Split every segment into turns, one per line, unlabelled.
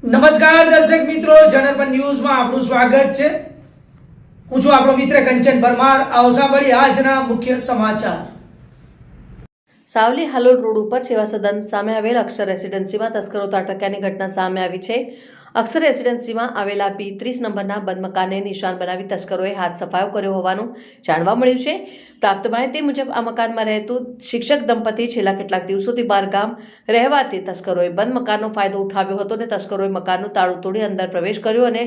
નમસ્કાર દર્શક મિત્રો, જનરપન ન્યૂઝમાં આપનું સ્વાગત છે। હું છું આપણો મિત્ર કંચન પરમાર। આવો સાંભળીએ આજના મુખ્ય સમાચાર।
સાવલી હાલોલ રોડ ઉપર સેવા સદન સામે આવેલ અક્ષર રેસિડેન્સીમાં તસ્કરો ત્રાટક્યાની ઘટના સામે આવી છે। અક્ષર રેસિડેન્સીમાં આવેલા B30 નંબરના બંધ મકાનને નિશાન બનાવી તસ્કરોએ હાથ સફાયો કર્યો હોવાનું જાણવા મળ્યું છે। પ્રાપ્ત માહિતી મુજબ આ મકાનમાં રહેતું શિક્ષક દંપતી છેલ્લા કેટલાક દિવસોથી બહારગામ રહેવાથી તસ્કરોએ બંધ મકાનનો ફાયદો ઉઠાવ્યો હતો અને તસ્કરોએ મકાનનું તાળું તોડી અંદર પ્રવેશ કર્યો અને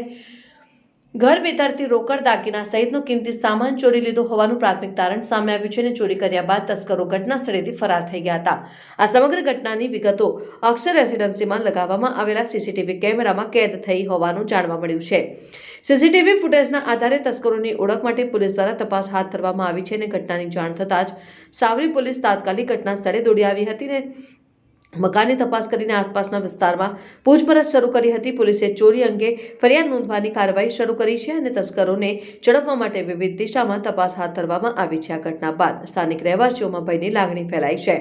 ઘર ભીતરથી રોકડ દાગીના સહિતનો કિંમતી સામાન ચોરી લીધો હોવાનું પ્રાથમિક તારણ સામે આવ્યું છે અને ચોરી કર્યા બાદ તસ્કરો ઘટના સ્થળેથી ફરાર થઈ ગયા હતા। આ સમગ્ર ઘટનાની વિગતો અક્ષર રેસિડેન્સીમાં લગાવવામાં આવેલા સીસીટીવી કેમેરામાં કેદ થઈ હોવાનું જાણવા મળ્યું છે। સીસીટીવી ફૂટેજના આધારે તસ્કરોની ઓળખ માટે પોલીસ દ્વારા તપાસ હાથ ધરવામાં આવી છે અને ઘટનાની જાણ થતાં જ સાવલી પોલીસ તાત્કાલિક ઘટના સ્થળે દોડી આવી હતી અને મકાનની તપાસ કરીને આસપાસના વિસ્તારમાં પૂછપરછ શરૂ કરી હતી। પોલીસે ચોરી અંગે ફરિયાદ નોંધવાની કાર્યવાહી શરૂ કરી છે અને તસ્કરોને ઝડપવા માટે વિવિધ દિશામાં તપાસ હાથ ધરવામાં આવી છે। આ ઘટના બાદ સ્થાનિક રહેવાસીઓમાં ભયની લાગણી ફેલાઈ છે।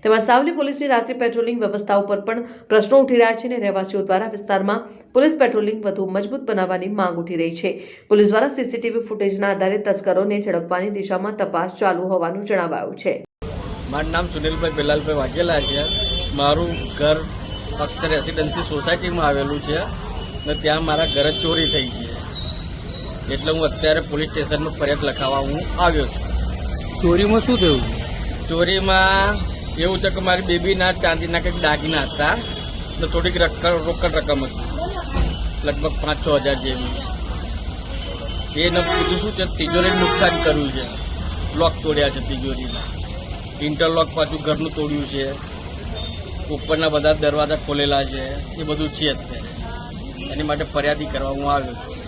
તેમાં સાવલી પોલીસની રાત્રિ પેટ્રોલિંગ વ્યવસ્થા ઉપર પણ પ્રશ્નો ઉઠી રહ્યા છે અને રહેવાસીઓ દ્વારા વિસ્તારમાં પોલીસ પેટ્રોલિંગ વધુ મજબૂત બનાવવાની માંગ ઉઠી રહી છે। પોલીસ દ્વારા સીસીટીવી ફૂટેજના આધારે તસ્કરોને ઝડપવાની દિશામાં તપાસ ચાલુ હોવાનું જણાવાયું છે।
મારું નામ સુનિલભાઈ બેલાલભાઈ વાઘેલા છે। મારું ઘર અક્ષર રેસિડેન્સી સોસાયટીમાં આવેલું છે અને ત્યાં મારા ઘરે ચોરી થઈ છે, એટલે હું અત્યારે પોલીસ સ્ટેશનમાં ફરિયાદ લખાવવા હું આવ્યો છું।
ચોરીમાં શું થયું?
ચોરીમાં એવું છે કે મારી બેબીના ચાંદીના કંઈક દાગીના હતા તો થોડીક રોકડ રકમ હતી, લગભગ 5-6 હજાર જેવી। એને બીજું શું છે, તિજોરીને નુકસાન કર્યું છે, લોક તોડ્યા છે તિજોરીના, ઇન્ટરલોક પાછું ઘરનું તોડ્યું છે, ઉપરના બધા દરવાજા ખોલેલા છે, એ બધું છે અત્યારે। એની માટે ફરિયાદી કરવા હું આવ્યો છું।